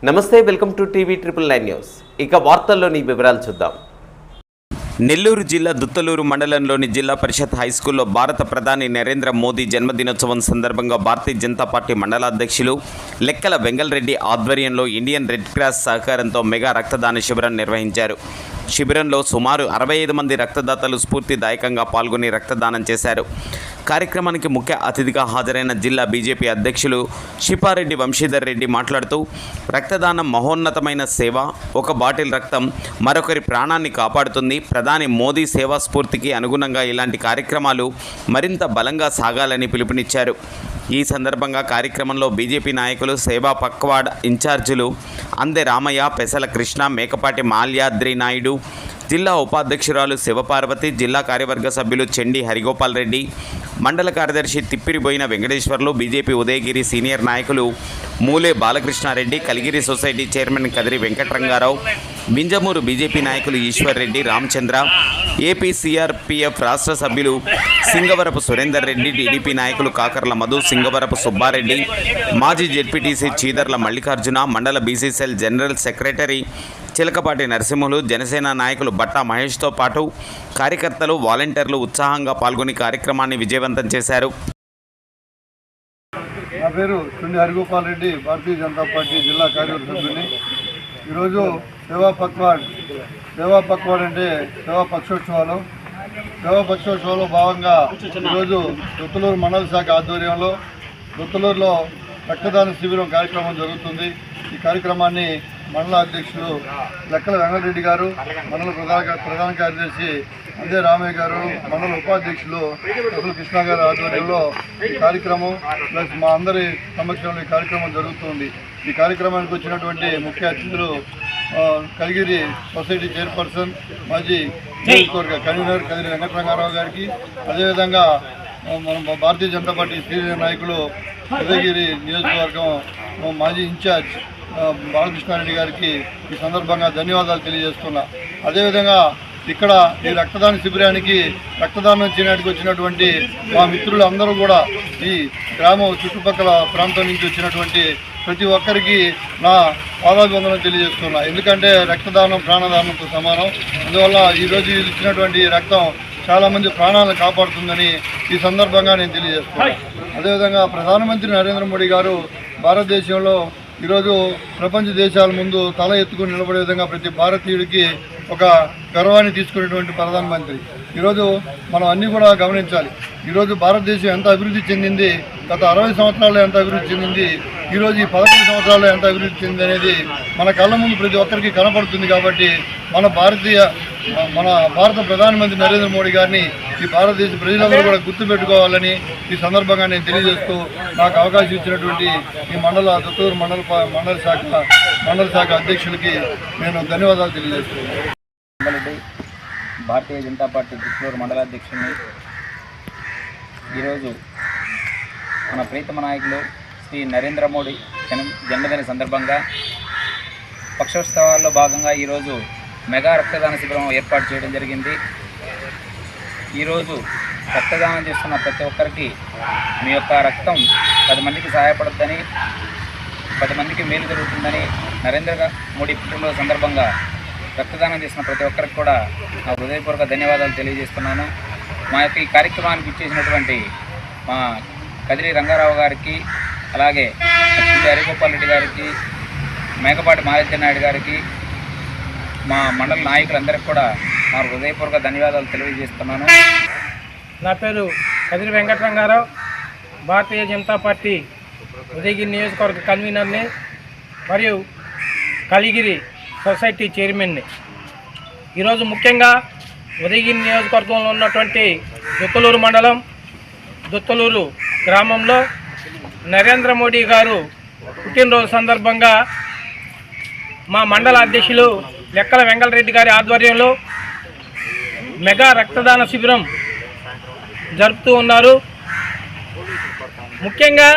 నమస్తే, welcome to TV 999 news. ఇక వార్తల్లోని వివరాలు చూద్దాం. నెల్లూరు జిల్లా దుత్తలూరు మండలంలోని జిల్లా పరిషత్ హైస్కూల్లో భారత ప్రధాని నరేంద్ర మోదీ జన్మదినోత్సవం సందర్భంగా భారతీయ జనతా పార్టీ మండలాధ్యక్షులు లెక్కల వెంగళరెడ్డి ఆధ్వర్యంలో ఇండియన్ రెడ్ క్రాస్ సహకారంతో మెగా రక్తదాన శిబిరం నిర్వహించారు. శిబిరంలో సుమారు 65 మంది రక్తదాతలు స్ఫూర్తిదాయకంగా పాల్గొని రక్తదానం చేశారు. కార్యక్రమానికి ముఖ్య అతిథిగా హాజరైన జిల్లా బీజేపీ అధ్యక్షులు శిపారెడ్డి వంశీధర్ రెడ్డి మాట్లాడుతూ, రక్తదానం మహోన్నతమైన సేవ. ఒక బాటిల్ రక్తం మరొకరి ప్రాణాన్ని కాపాడుతుంది. ప్రధాని మోదీ సేవా స్ఫూర్తికి అనుగుణంగా ఇలాంటి కార్యక్రమాలు మరింత బలంగా సాగాలని పిలుపునిచ్చారు. ఈ సందర్భంగా కార్యక్రమంలో బీజేపీ నాయకులు, సేవా పక్వాడ్ ఇన్ఛార్జీలు అందె రామయ్య, పెసల కృష్ణ, మేకపాటి మాల్యాద్రి నాయుడు, జిల్లా ఉపాధ్యక్షురాలు శివపార్వతి, జిల్లా కార్యవర్గ సభ్యులు చెండి హరిగోపాల్ రెడ్డి, మండల కార్యదర్శి తిప్పిరిబోయిన వెంకటేశ్వర్లు, బీజేపీ ఉదయగిరి సీనియర్ నాయకులు Mule Balakrishna Reddy, Kaligiri society chairman Kadiri Venkataranga Rao, Binjamuru BJP నాయకులు ఈశ్వర్ రెడ్డి, రామచంద్ర, ఏపీ సిఆర్పిఎఫ్ రాష్ట్ర సభ్యులు సింగవరపు సురేందర్ రెడ్డి, టీడీపీ నాయకులు కాకర్ల మధు, సింగవరపు సుబ్బారెడ్డి, మాజీ జెడ్పీటీసీ చీదర్ల మల్లికార్జున, మండల BCCL general secretary Chilakapati Narasimhulu, Janasena నాయకులు బట్టా మహేష్తో పాటు కార్యకర్తలు, వాలంటీర్లు ఉత్సాహంగా పాల్గొని కార్యక్రమాన్ని విజయవంతం చేశారు. నా పేరు చెండి హరిగోపాల్ రెడ్డి, భారతీయ జనతా పార్టీ జిల్లా కార్యవర్గ సభ్యుని. ఈరోజు సేవా పక్వాడ్ అంటే సేవా పక్షోత్సవాలు భాగంగా ఈరోజు దుత్తలూరు మండల శాఖ ఆధ్వర్యంలో దుత్తలూరులో రక్తదాన శిబిరం కార్యక్రమం జరుగుతుంది. ఈ కార్యక్రమాన్ని మండల అధ్యక్షులు లెక్కల వెంగళరెడ్డి గారు, మండల ప్రధాన కార్యదర్శి అందే రామయ్య గారు, మండల ఉపాధ్యక్షులు పెసల కృష్ణ గారు ఆధ్వర్యంలో ఈ కార్యక్రమం ప్లస్ మా అందరి సమక్షంలో ఈ కార్యక్రమం జరుగుతుంది. ఈ కార్యక్రమానికి వచ్చినటువంటి ముఖ్య అతిథులు కలిగిరి సొసైటీ చైర్పర్సన్, మాజీ నియోజకవర్గ కన్వీనర్ కదిరి వెంకటరంగారావు గారికి, అదేవిధంగా మన భారతీయ జనతా పార్టీ సీనియర్ నాయకులు ఉదయగిరి నియోజకవర్గం మాజీ ఇన్ఛార్జ్ బాలకృష్ణారెడ్డి గారికి ఈ సందర్భంగా ధన్యవాదాలు తెలియజేస్తున్నా. అదేవిధంగా ఇక్కడ ఈ రక్తదాన శిబిరానికి రక్తదానం చేయడానికి వచ్చినటువంటి మా మిత్రులు అందరూ కూడా ఈ గ్రామం చుట్టుపక్కల ప్రాంతం నుంచి వచ్చినటువంటి ప్రతి ఒక్కరికి నా పాదాభివందనం తెలియజేస్తున్నా. ఎందుకంటే రక్తదానం ప్రాణదానంతో సమానం. అందువల్ల ఈరోజు ఇచ్చినటువంటి రక్తం చాలామంది ప్రాణాలను కాపాడుతుందని ఈ సందర్భంగా నేను తెలియజేస్తున్నాను. అదేవిధంగా ప్రధానమంత్రి నరేంద్ర మోడీ గారు భారతదేశంలో ఈరోజు ప్రపంచ దేశాల ముందు తల ఎత్తుకుని నిలబడే విధంగా ప్రతి భారతీయుడికి ఒక గర్వాన్ని తీసుకునేటువంటి ప్రధానమంత్రి. ఈరోజు మనం అన్నీ కూడా గమనించాలి. ఈరోజు భారతదేశం ఎంత అభివృద్ధి చెందింది, గత 60 సంవత్సరాల్లో ఎంత అభివృద్ధి చెందింది, ఈరోజు ఈ 11 సంవత్సరాల్లో ఎంత అభివృద్ధి చెందింది అనేది మన కళ్ళ ముందు ప్రతి ఒక్కరికి కనపడుతుంది. కాబట్టి మన భారత ప్రధానమంత్రి నరేంద్ర మోడీ గారిని ఈ భారతదేశ ప్రజలందరూ కూడా గుర్తుపెట్టుకోవాలని ఈ సందర్భంగా నేను తెలియజేస్తూ, నాకు అవకాశం ఇచ్చినటువంటి ఈ దుత్తూరు మండల శాఖ అధ్యక్షులకి నేను ధన్యవాదాలు తెలియజేస్తున్నాను. భారతీయ జనతా పార్టీ దుత్తూరు మండలాధ్యక్షుడిని. ఈరోజు మన ప్రీతమ నాయకులు శ్రీ నరేంద్ర మోడీ జన్మదిన సందర్భంగా పక్షోత్సవాల్లో భాగంగా ఈరోజు మెగా రక్తదాన శిబిరం ఏర్పాటు చేయడం జరిగింది. ఈరోజు రక్తదానం చేస్తున్న ప్రతి ఒక్కరికి మీ యొక్క రక్తం 10 మందికి సహాయపడుతుందని, 10 మందికి మేలు జరుగుతుందని నరేంద్ర మోడీ పుట్టినరోజు సందర్భంగా రక్తదానం చేసిన ప్రతి ఒక్కరికి కూడా నా హృదయపూర్వక ధన్యవాదాలు తెలియజేస్తున్నాను. మా యొక్క ఈ కార్యక్రమానికి ఇచ్చేసినటువంటి మా కదిరి రంగారావు గారికి, అలాగే హరిగోపాల్ రెడ్డి గారికి, మేకపాటి మాలెత్తి నాయుడు గారికి, మా మండల నాయకులందరికీ కూడా నా హృదయపూర్వక ధన్యవాదాలు తెలియజేస్తున్నాను. నా పేరు కదిరి వెంకటరంగారావు, భారతీయ జనతా పార్టీ ఉదయగిరి నియోజకవర్గ కన్వీనర్ని మరియు కలిగిరి సొసైటీ చైర్మన్ని. ఈరోజు ముఖ్యంగా ఉదయగిరి నియోజకవర్గంలో ఉన్నటువంటి దుత్తలూరు మండలం దుత్తలూరు గ్రామంలో నరేంద్ర మోడీ గారు పుట్టినరోజు సందర్భంగా మా మండల అధ్యక్షులు లెక్కల వెంగళరెడ్డి గారి ఆధ్వర్యంలో మెగా రక్తదాన శిబిరం జరుపుతూ ఉన్నారు. ముఖ్యంగా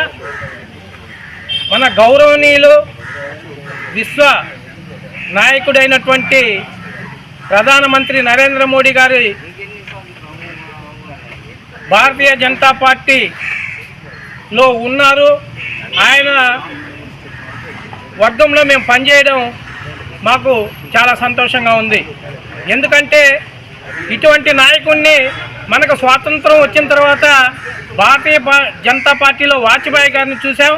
మన గౌరవనీయులు విశ్వ నాయకుడైనటువంటి ప్రధానమంత్రి నరేంద్ర మోడీ గారి భారతీయ జనతా పార్టీలో ఉన్నారు. ఆయన వర్గంలో మేము పనిచేయడం మాకు చాలా సంతోషంగా ఉంది. ఎందుకంటే ఇటువంటి నాయకుడిని మనకు స్వాతంత్రం వచ్చిన తర్వాత భారతీయ జనతా పార్టీలో వాజ్పేయి గారిని చూసాం,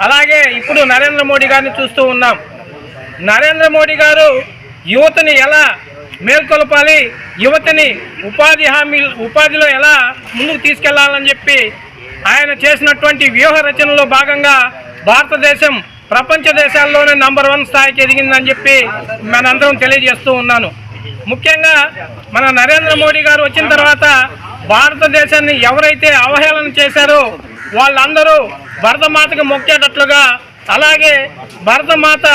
అలాగే ఇప్పుడు నరేంద్ర మోడీ గారిని చూస్తూ ఉన్నాం. నరేంద్ర మోడీ గారు యువతని ఎలా మేల్కొల్పాలి, యువతని ఉపాధిలో ఎలా ముందుకు తీసుకెళ్లాలని చెప్పి ఆయన చేసినటువంటి వ్యూహ రచనలో భాగంగా భారతదేశం ప్రపంచ దేశాల్లోనే నంబర్ 1 స్థాయికి ఎదిగిందని చెప్పి మనందరం తెలియజేస్తూ ఉన్నాను. ముఖ్యంగా మన నరేంద్ర మోడీ గారు వచ్చిన తర్వాత భారతదేశాన్ని ఎవరైతే అవహేళన చేశారో వాళ్ళందరూ భరతమాతకి మొక్కేటట్లుగా, అలాగే భరతమాత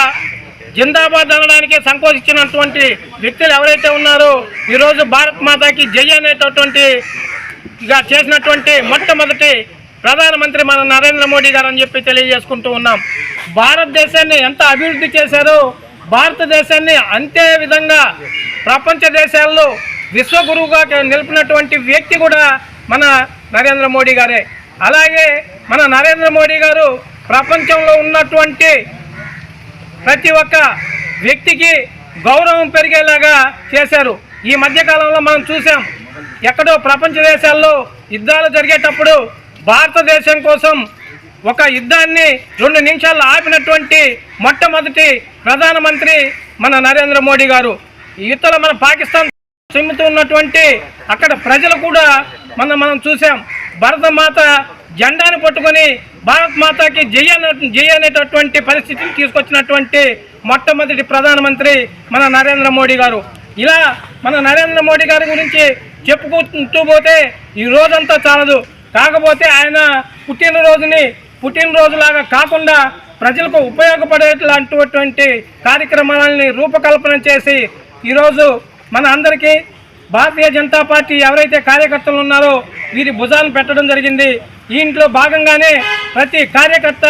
జిందాబాద్ అనడానికి సంకోచించినటువంటి వ్యక్తులు ఎవరైతే ఉన్నారో ఈరోజు భారత్ మాతాకి జై అనేటటువంటి చేసినటువంటి మొట్టమొదటి ప్రధానమంత్రి మన నరేంద్ర మోడీ గారు అని చెప్పి తెలియజేసుకుంటూ ఉన్నాం. భారతదేశాన్ని ఎంత అభివృద్ధి చేశారో భారతదేశాన్ని అంతే విధంగా ప్రపంచ దేశాల్లో విశ్వగురువుగా నిలిపినటువంటి వ్యక్తి కూడా మన నరేంద్ర మోడీ గారే. అలాగే మన నరేంద్ర మోడీ గారు ప్రపంచంలో ఉన్నటువంటి ప్రతి ఒక్క వ్యక్తికి గౌరవం పెరిగేలాగా చేశారు. ఈ మధ్యకాలంలో మనం చూసాం, ఎక్కడో ప్రపంచ దేశాల్లో యుద్ధాలు జరిగేటప్పుడు భారతదేశం కోసం ఒక యుద్ధాన్ని 2 నిమిషాల్లో ఆపినటువంటి మొట్టమొదటి ప్రధానమంత్రి మన నరేంద్ర మోడీ గారు. ఇతర మన పాకిస్తాన్ చెందుతూ ఉన్నటువంటి అక్కడ ప్రజలు కూడా మనం చూసాం, భారతమాత జెండాను పట్టుకొని భారత్ మాతాకి జై అనేటటువంటి పరిస్థితిని తీసుకొచ్చినటువంటి మొట్టమొదటి ప్రధానమంత్రి మన నరేంద్ర మోడీ గారు. ఇలా మన నరేంద్ర మోడీ గారి గురించి చెప్పుకుంటూ పోతే ఈ రోజంతా చాలదు. కాకపోతే ఆయన పుట్టినరోజులాగా కాకుండా ప్రజలకు ఉపయోగపడేటటువంటి కార్యక్రమాలని రూపకల్పన చేసి ఈరోజు మన అందరికీ భారతీయ జనతా పార్టీ ఎవరైతే కార్యకర్తలు ఉన్నారో వీరి భుజాలను పెట్టడం జరిగింది. ఈ ఇంట్లో భాగంగానే ప్రతి కార్యకర్త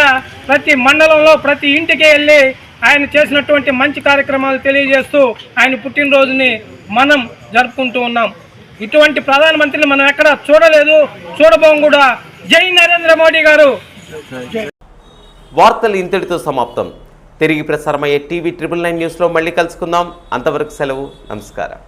ప్రతి మండలంలో ప్రతి ఇంటికి వెళ్ళి ఆయన చేసినటువంటి మంచి కార్యక్రమాలు తెలియజేస్తూ ఆయన పుట్టినరోజుని మనం జరుపుకుంటూ ఉన్నాం. ఇటువంటి ప్రధానమంత్రిని మనం ఎక్కడ చూడలేదు, చూడబోం కూడా. జై నరేంద్ర మోడీ గారు. వార్తలు ఇంతటితో సమాప్తం. తిరిగి ప్రసారమయ్యే TV999 న్యూస్లో మళ్ళీ కలుసుకుందాం. అంతవరకు సెలవు. నమస్కారం.